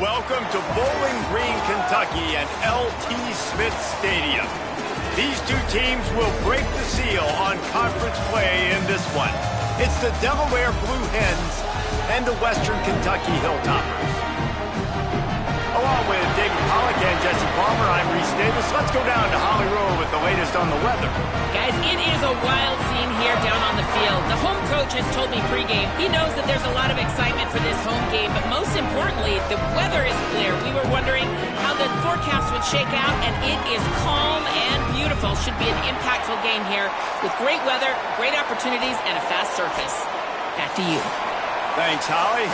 Welcome to Bowling Green, Kentucky and L.T. Smith Stadium. These two teams will break the seal on conference play in this one. It's the Delaware Blue Hens and the Western Kentucky Hilltoppers. Along with David Pollack and Jesse Palmer, I'm Reese Davis. Let's go down to Holly Rowe with the latest on the weather. Guys, it is a wild scene here down on the field. The home coach has told me pregame he knows that there's a lot of excitement for this home game, but most importantly, the weather is clear. We were wondering how the forecast would shake out, and it is calm and beautiful. Should be an impactful game here with great weather, great opportunities, and a fast surface. Back to you. Thanks, Holly.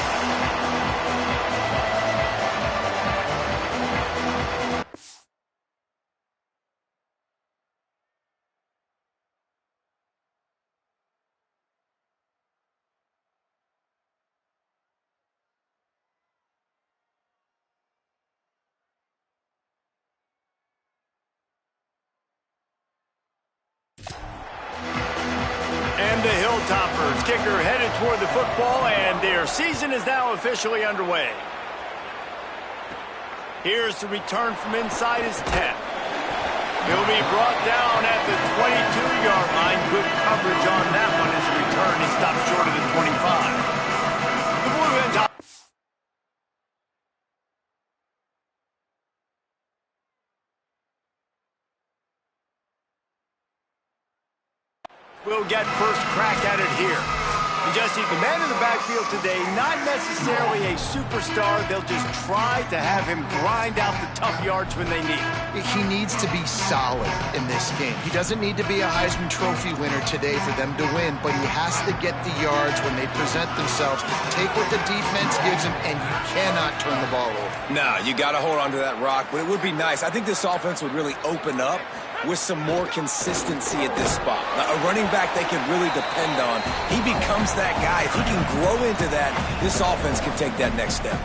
And the Hilltoppers kicker headed toward the football, and their season is now officially underway. Here's the return from inside his 10. He'll be brought down at the 22-yard line. Good coverage on that one as a return. He stops short of the 25. The Blue Hens will get first crack at it here. And Jesse, the man in the backfield today, not necessarily a superstar. They'll just try to have him grind out the tough yards when they need it. He needs to be solid in this game. He doesn't need to be a Heisman Trophy winner today for them to win, but he has to get the yards when they present themselves. Take what the defense gives him, and you cannot turn the ball over. No, you got to hold on to that rock, but it would be nice. I think this offense would really open up with some more consistency at this spot. Now, a running back they can really depend on. He becomes that guy. If he can grow into that, this offense can take that next step.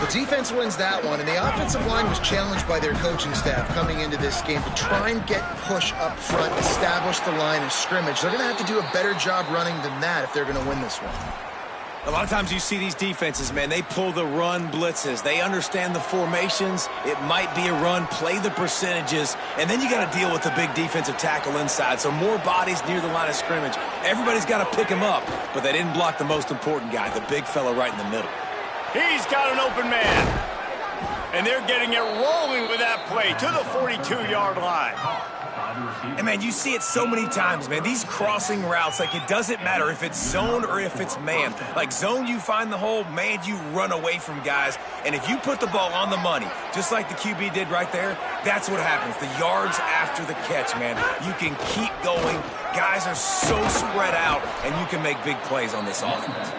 The defense wins that one, and the offensive line was challenged by their coaching staff coming into this game to try and get push up front, establish the line of scrimmage. They're going to have to do a better job running than that if they're going to win this one. A lot of times you see these defenses, man, they pull the run blitzes. They understand the formations. It might be a run, play the percentages, and then you got to deal with the big defensive tackle inside. So more bodies near the line of scrimmage. Everybody's got to pick him up, but they didn't block the most important guy, the big fella right in the middle. He's got an open man. And they're getting it rolling with that play to the 42-yard line. And, man, you see it so many times, man. These crossing routes, like, it doesn't matter if it's zone or if it's man. Like, zone, you find the hole. Man, you run away from guys. And if you put the ball on the money, just like the QB did right there, that's what happens. The yards after the catch, man. You can keep going. Guys are so spread out, and you can make big plays on this offense.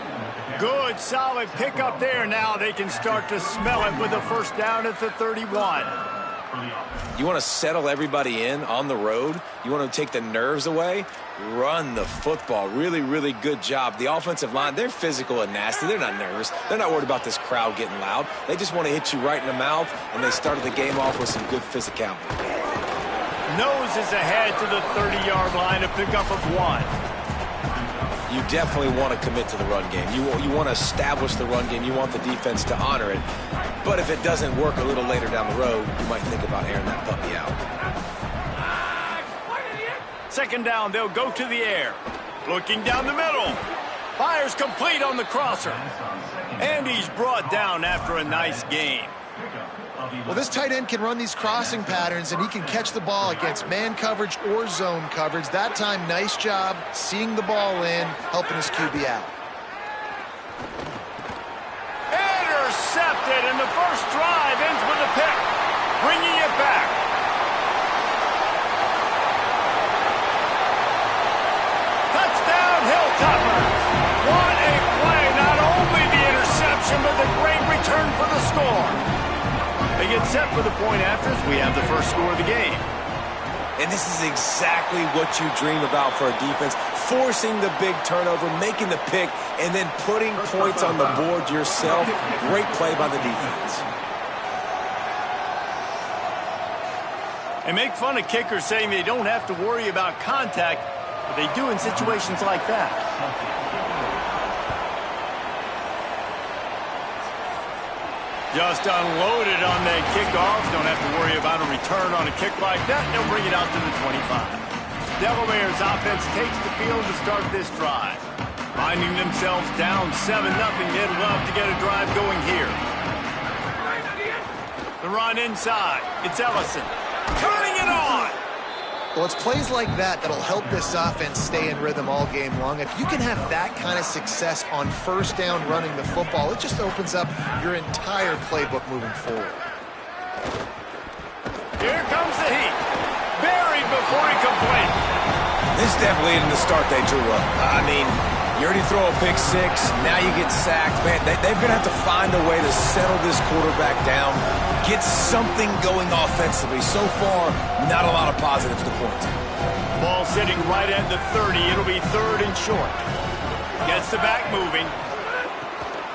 Good, solid pickup there. Now they can start to smell it with a first down at the 31. You want to settle everybody in on the road? You want to take the nerves away? Run the football. Really, really good job. The offensive line, they're physical and nasty. They're not nervous. They're not worried about this crowd getting loud. They just want to hit you right in the mouth, and they started the game off with some good physicality. Nose is ahead to the 30-yard line, a pickup of 1. You definitely want to commit to the run game. You want to establish the run game. You want the defense to honor it. But if it doesn't work a little later down the road, you might think about airing that puppy out. Second down, they'll go to the air. Looking down the middle. Fires complete on the crosser. And he's brought down after a nice gain. Well, this tight end can run these crossing patterns, and he can catch the ball against man coverage or zone coverage. That time, nice job seeing the ball in, helping his QB out. Intercepted, and the first drive ends with a pick, bringing it back. Touchdown, Hilltoppers. What a play. Not only the interception, but the great return for the score. They get set for the point after as we have the first score of the game. And this is exactly what you dream about for a defense. Forcing the big turnover, making the pick, and then putting points on the board yourself. Great play by the defense. And make fun of kickers saying they don't have to worry about contact, but they do in situations like that. Just unloaded on that kickoff. Don't have to worry about a return on a kick like that. They'll bring it out to the 25. Delaware's offense takes the field to start this drive. Finding themselves down 7-0, they'd love to get a drive going here. The run inside. It's Ellison. Turning it on! Well, it's plays like that that'll help this offense stay in rhythm all game long. If you can have that kind of success on first down running the football, it just opens up your entire playbook moving forward. Here comes the heat. Buried before he completes. This definitely isn't the start they drew up. I mean, you already throw a pick six, now you get sacked. Man, they're going to have to find a way to settle this quarterback down, get something going offensively. So far, not a lot of positives to point to. Ball sitting right at the 30. It'll be 3rd and short. Gets the back moving.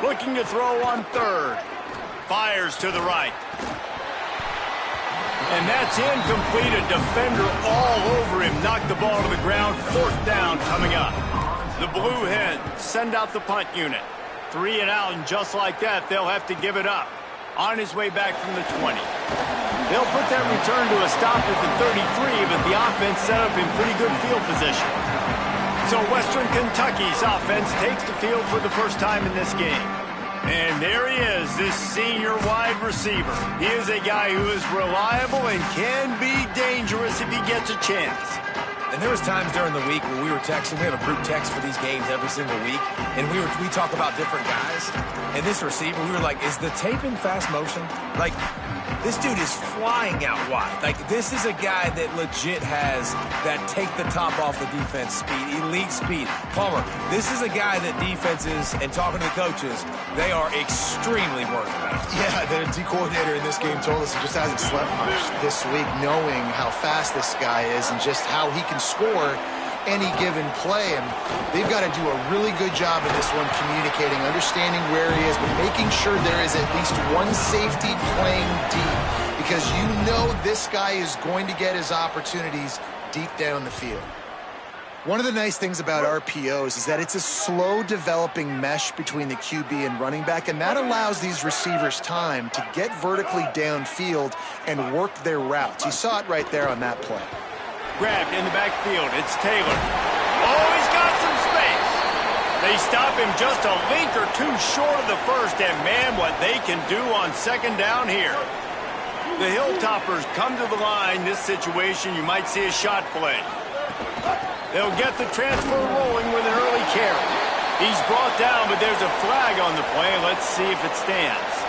Looking to throw on 3rd. Fires to the right. And that's incomplete. A defender all over him. Knocked the ball to the ground. 4th down coming up. The Blue Hens send out the punt unit. 3 and out, and just like that, they'll have to give it up. On his way back from the 20. They'll put that return to a stop at the 33, but the offense set up in pretty good field position. So Western Kentucky's offense takes the field for the first time in this game. And there he is, this senior wide receiver. He is a guy who is reliable and can be dangerous if he gets a chance. And there was times during the week when we were texting. We have a group text for these games every single week, and we talk about different guys. And this receiver, we were like, is the tape in fast motion? Like, this dude is flying out wide. Like, this is a guy that legit has that take the top off the defense speed, elite speed. Palmer, this is a guy that defenses, and talking to the coaches, they are extremely worried about. Yeah, the D coordinator in this game told us he just hasn't slept much this week, knowing how fast this guy is and just how he can score any given play. And they've got to do a really good job in this one communicating, understanding where he is, but making sure there is at least one safety playing deep, because you know this guy is going to get his opportunities deep down the field. One of the nice things about RPOs is that it's a slow developing mesh between the QB and running back, and that allows these receivers time to get vertically downfield and work their routes. You saw it right there on that play. Grabbed in the backfield. It's Taylor. Oh, he's got some space. They stop him just a link or two short of the first, and man, what they can do on 2nd down here. The Hilltoppers come to the line. This situation, you might see a shot play. They'll get the transfer rolling with an early carry. He's brought down, but there's a flag on the play. Let's see if it stands.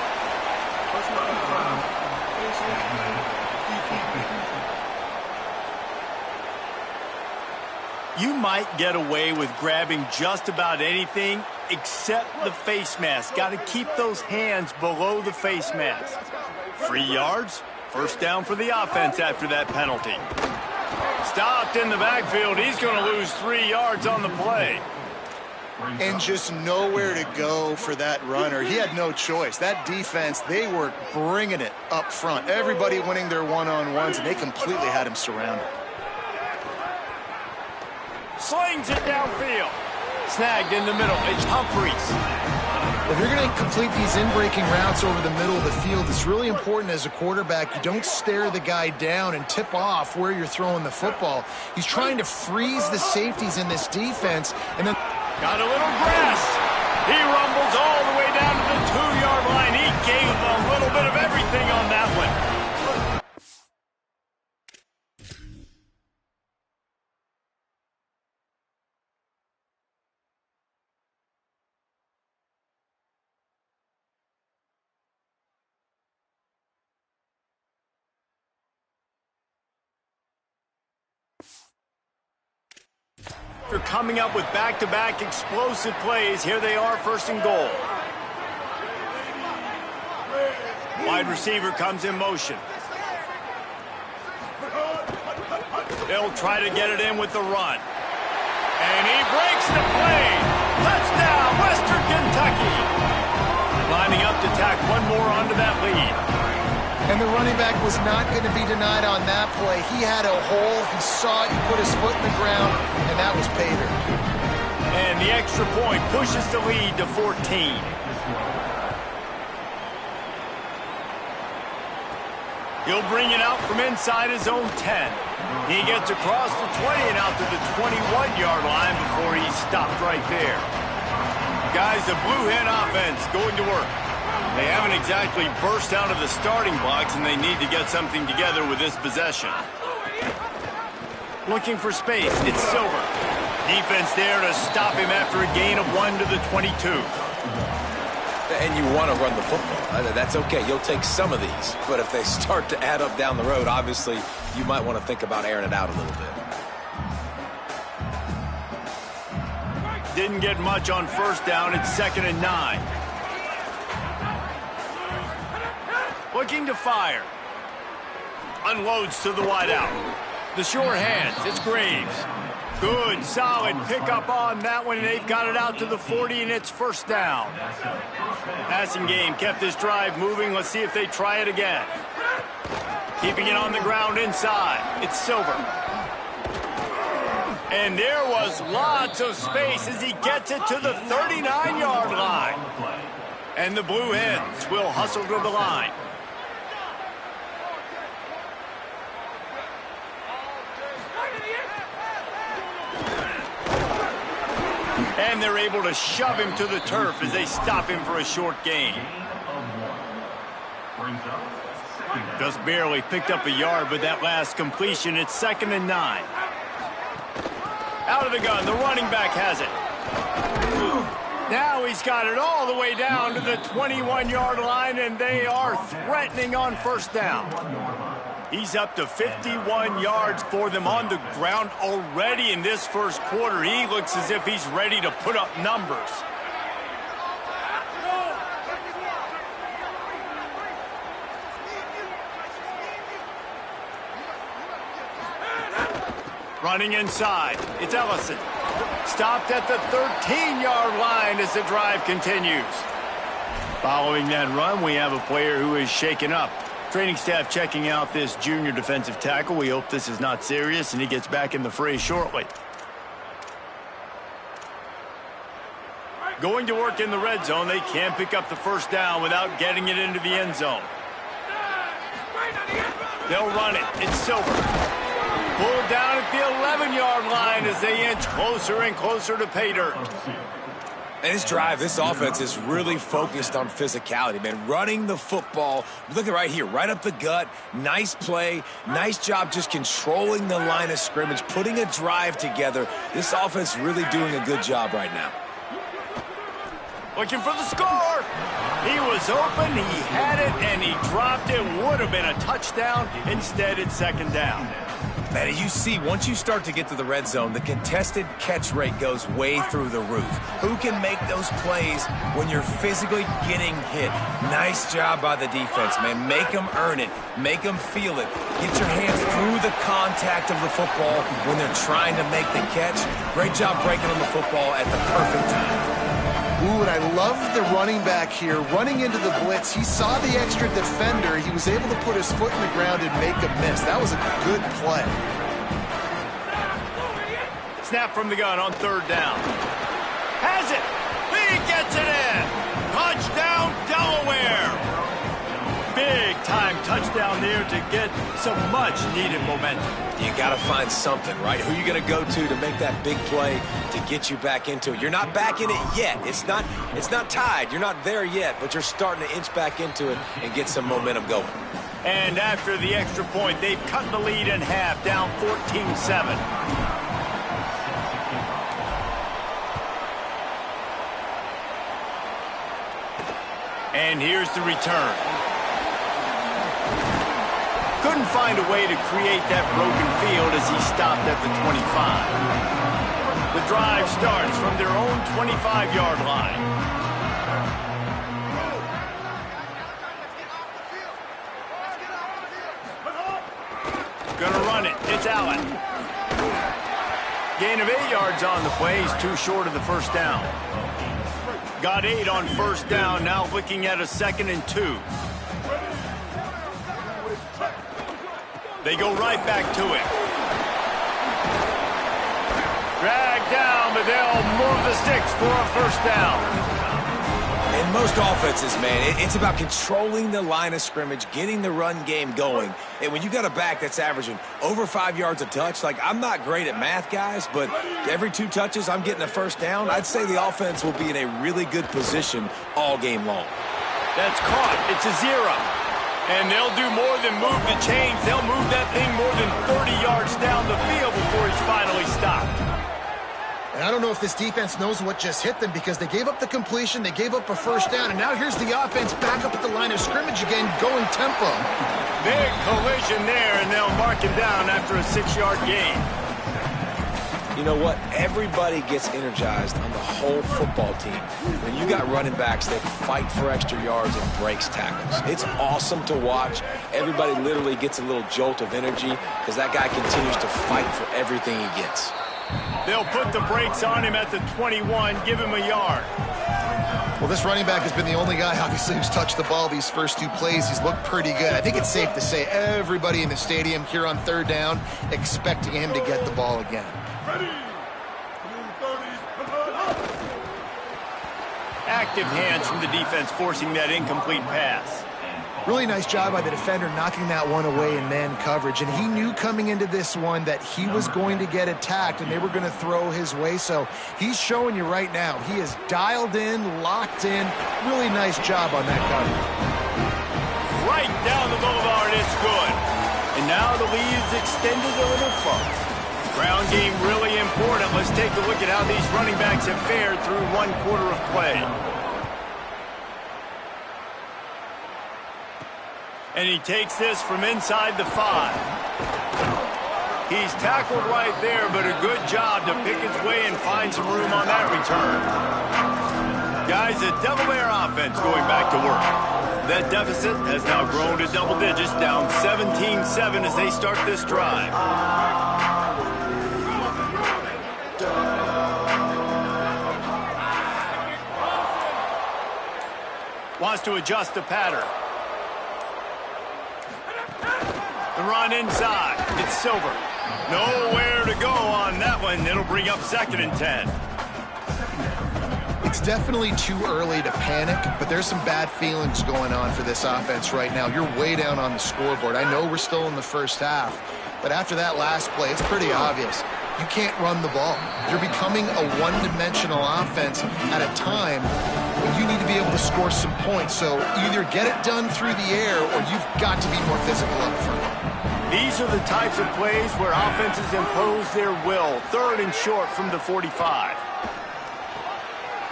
You might get away with grabbing just about anything except the face mask. Got to keep those hands below the face mask. 3 yards, 1st down for the offense after that penalty. Stopped in the backfield. He's going to lose 3 yards on the play. And just nowhere to go for that runner. He had no choice. That defense, they were bringing it up front. Everybody winning their one-on-ones, and they completely had him surrounded. Slings it downfield. Snagged in the middle. It's Humphreys. If you're going to complete these in-breaking routes over the middle of the field, it's really important as a quarterback you don't stare the guy down and tip off where you're throwing the football. He's trying to freeze the safeties in this defense, and then got a little grass. He rumbles all the way down to the 2-yard line. He gave a little bit of everything on that one. After coming up with back-to-back explosive plays, here they are, 1st and goal. Wide receiver comes in motion. They'll try to get it in with the run. And he breaks the play. Touchdown, Western Kentucky. Lining up to tack one more onto that lead. And the running back was not going to be denied on that play. He had a hole. He saw it. He put his foot in the ground, and that was pay dirt. And the extra point pushes the lead to 14. He'll bring it out from inside his own 10. He gets across the 20 and out to the 21-yard line before he's stopped right there. Guys, the Blue Hen offense going to work. They haven't exactly burst out of the starting blocks, and they need to get something together with this possession. Looking for space. It's Silver. Defense there to stop him after a gain of 1 to the 22. And you want to run the football. That's okay. You'll take some of these. But if they start to add up down the road, obviously, you might want to think about airing it out a little bit. Didn't get much on first down. It's 2nd and 9. Looking to fire. Unloads to the wideout. The short hands. It's Graves. Good, solid pickup on that one, and they've got it out to the 40, and it's first down. Passing game kept this drive moving. Let's see if they try it again. Keeping it on the ground inside. It's Silver. And there was lots of space as he gets it to the 39-yard line. And the Blue Hens will hustle to the line. And they're able to shove him to the turf as they stop him for a short gain. Just barely picked up a yard with that last completion. It's 2nd and 9. Out of the gun, the running back has it. Now he's got it all the way down to the 21-yard line, and they are threatening on first down. He's up to 51 yards for them on the ground already in this first quarter. He looks as if he's ready to put up numbers. Running inside, it's Ellison. Stopped at the 13-yard line as the drive continues. Following that run, we have a player who is shaken up. Training staff checking out this junior defensive tackle. We hope this is not serious and he gets back in the fray shortly. Going to work in the red zone. They can't pick up the first down without getting it into the end zone. They'll run it. It's Silver. Pulled down at the 11-yard line as they inch closer and closer to pay dirt. And this drive, this offense is really focused on physicality, man. Running the football. Look at right here, right up the gut. Nice play. Nice job just controlling the line of scrimmage, putting a drive together. This offense really doing a good job right now. Looking for the score. He was open, he had it, and he dropped it. Would have been a touchdown. Instead, it's 2nd down. Man, you see, once you start to get to the red zone, the contested catch rate goes way through the roof. Who can make those plays when you're physically getting hit? Nice job by the defense, man. Make them earn it. Make them feel it. Get your hands through the contact of the football when they're trying to make the catch. Great job breaking on the football at the perfect time. Ooh, and I love the running back here. Running into the blitz, he saw the extra defender. He was able to put his foot in the ground and make a miss. That was a good play. Snap from the gun on 3rd down. Has it. He gets it in. Touchdown, Delaware. Big-time touchdown there to get some much-needed momentum. You got to find something, right? Who are you going to go to make that big play to get you back into it? You're not back in it yet. It's not tied. You're not there yet, but you're starting to inch back into it and get some momentum going. And after the extra point, they've cut the lead in half, down 14-7. And here's the return. Couldn't find a way to create that broken field as he stopped at the 25. The drive starts from their own 25-yard line. Gonna run it. It's Allen. Gain of 8 yards on the play. He's too short of the first down. Got 8 on first down. Now looking at a 2nd and 2. They go right back to it. Dragged down, but they'll move the sticks for a first down. In most offenses, man, it's about controlling the line of scrimmage, getting the run game going. And when you got a back that's averaging over 5 yards a touch, like, I'm not great at math, guys, but every 2 touches I'm getting a first down, I'd say the offense will be in a really good position all game long. That's caught. It's a 0. And they'll do more than move the chains. They'll move that thing more than 30 yards down the field before he's finally stopped. And I don't know if this defense knows what just hit them, because they gave up the completion, they gave up a first down, and now here's the offense back up at the line of scrimmage again, going tempo. Big collision there, and they'll mark him down after a 6-yard gain. You know what? Everybody gets energized on the whole football team when you got running backs that fight for extra yards and breaks tackles. It's awesome to watch. Everybody literally gets a little jolt of energy because that guy continues to fight for everything he gets. They'll put the brakes on him at the 21, give him a yard. Well, this running back has been the only guy, obviously, who's touched the ball these first 2 plays. He's looked pretty good. I think it's safe to say everybody in the stadium here on 3rd down expecting him to get the ball again. Active hands from the defense forcing that incomplete pass. Really nice job by the defender knocking that one away in man coverage. And he knew coming into this one that he was going to get attacked and they were going to throw his way. So he's showing you right now, he is dialed in, locked in. Really nice job on that coverage. Right down the boulevard, it's good. And now the lead is extended a little further. Ground game really important. Let's take a look at how these running backs have fared through 1 quarter of play. And he takes this from inside the 5. He's tackled right there, but a good job to pick his way and find some room on that return. Guys, the Delaware offense going back to work. That deficit has now grown to double digits, down 17-7 as they start this drive. Wants to adjust the pattern. The run inside. It's Silver. Nowhere to go on that one. It'll bring up 2nd and 10. It's definitely too early to panic, but there's some bad feelings going on for this offense right now. You're way down on the scoreboard. I know we're still in the first half, but after that last play, it's pretty obvious. You can't run the ball. You're becoming a one-dimensional offense at a time when you need to be able to score some points. So either get it done through the air or you've got to be more physical up front. These are the types of plays where offenses impose their will. 3rd and short from the 45.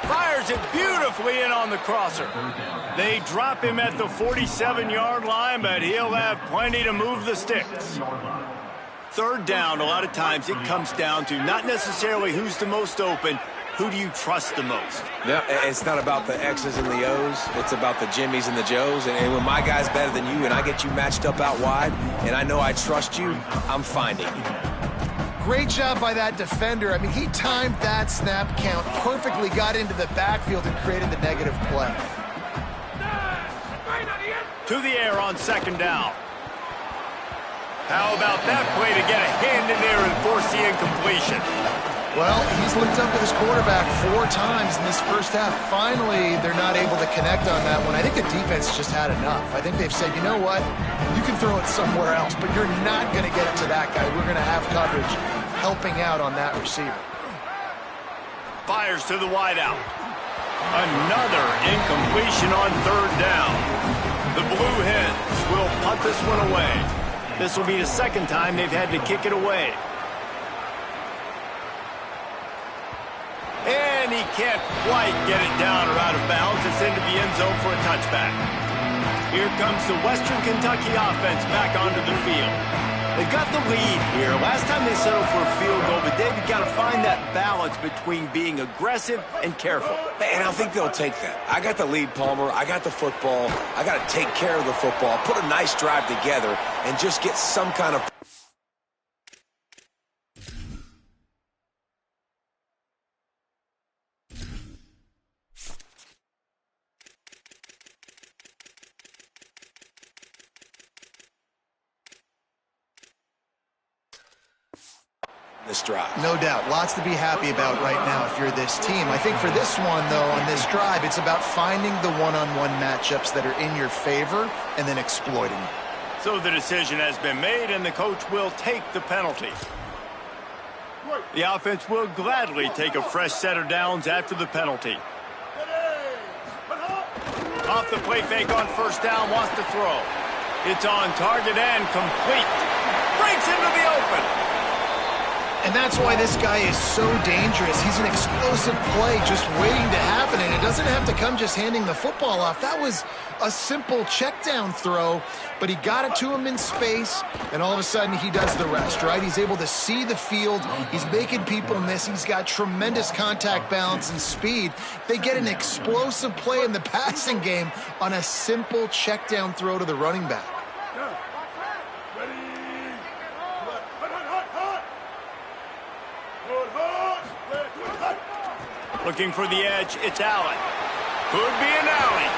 Fires it beautifully in on the crosser. They drop him at the 47-yard line, but he'll have plenty to move the sticks. 3rd down, a lot of times it comes down to not necessarily who's the most open, who do you trust the most? No, it's not about the X's and the O's. It's about the Jimmies and the Joes. And when my guy's better than you and I get you matched up out wide and I know I trust you, I'm finding you. Great job by that defender. I mean, he timed that snap count perfectly, got into the backfield and created the negative play. To the air on 2nd down. How about that play to get a hand in there and force the incompletion? Well, he's looked up at his quarterback 4 times in this first half. Finally, they're not able to connect on that one. I think the defense just had enough. I think they've said, you know what? You can throw it somewhere else, but you're not going to get it to that guy. We're going to have coverage helping out on that receiver. Fires to the wideout. Another incompletion on 3rd down. The Blue Hens will punt this one away. This will be the 2nd time they've had to kick it away. And he can't quite get it down or out of bounds. It's into the end zone for a touchback. Here comes the Western Kentucky offense back onto the field. They've got the lead here. Last time they settled for a field goal, but David got to find that balance between being aggressive and careful. And I think they'll take that. I got the lead, Palmer. I got the football. I got to take care of the football, put a nice drive together, and just get some kind of... this drive. No doubt. Lots to be happy about right now if you're this team. I think for this one, though, on this drive, it's about finding the one-on-one matchups that are in your favor and then exploiting them. So the decision has been made, and the coach will take the penalty. The offense will gladly take a fresh set of downs after the penalty. Off the play fake on first down, wants to throw. It's on target and complete. Breaks into the open. And that's why this guy is so dangerous. He's an explosive play just waiting to happen, and it doesn't have to come just handing the football off. That was a simple check down throw, but he got it to him in space, and all of a sudden he does the rest, right? He's able to see the field. He's making people miss. He's got tremendous contact balance and speed. They get an explosive play in the passing game on a simple check down throw to the running back. Looking for the edge, it's Allen. Could be an alley.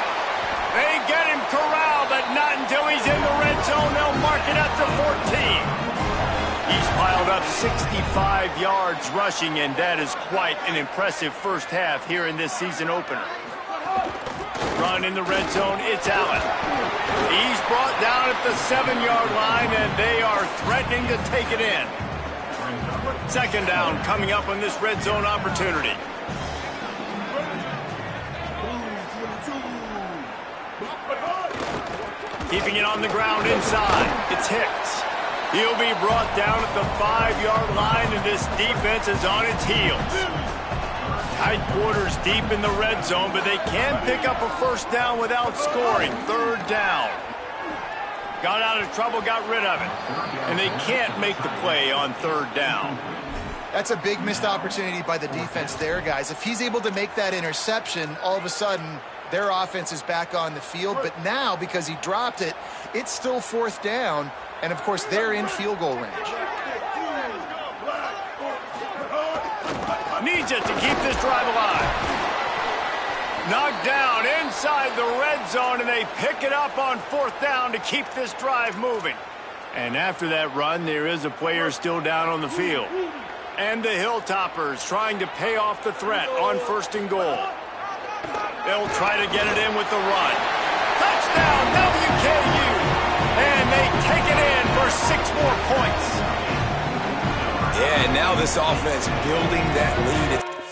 They get him corralled, but not until he's in the red zone. They'll mark it at the 14. He's piled up 65 yards rushing, and that is quite an impressive first half here in this season opener. Run in the red zone, it's Allen. He's brought down at the 7-yard line, and they are threatening to take it in. Second down coming up on this red zone opportunity. Keeping it on the ground inside, it's Hicks. He'll be brought down at the 5-yard line, and this defense is on its heels. Tight quarters deep in the red zone, but they can pick up a first down without scoring. Third down. Got out of trouble, got rid of it. And they can't make the play on third down. That's a big missed opportunity by the defense there, guys. If he's able to make that interception, all of a sudden their offense is back on the field. But now, because he dropped it, it's still fourth down. And, of course, they're in field goal range. Needs it to keep this drive alive. Knocked down inside the red zone, and they pick it up on fourth down to keep this drive moving. And after that run, there is a player still down on the field. And the Hilltoppers trying to pay off the threat on first and goal. They'll try to get it in with the run. Touchdown, WKU! And they take it in for 6 more points. Yeah, and now this offense building that lead.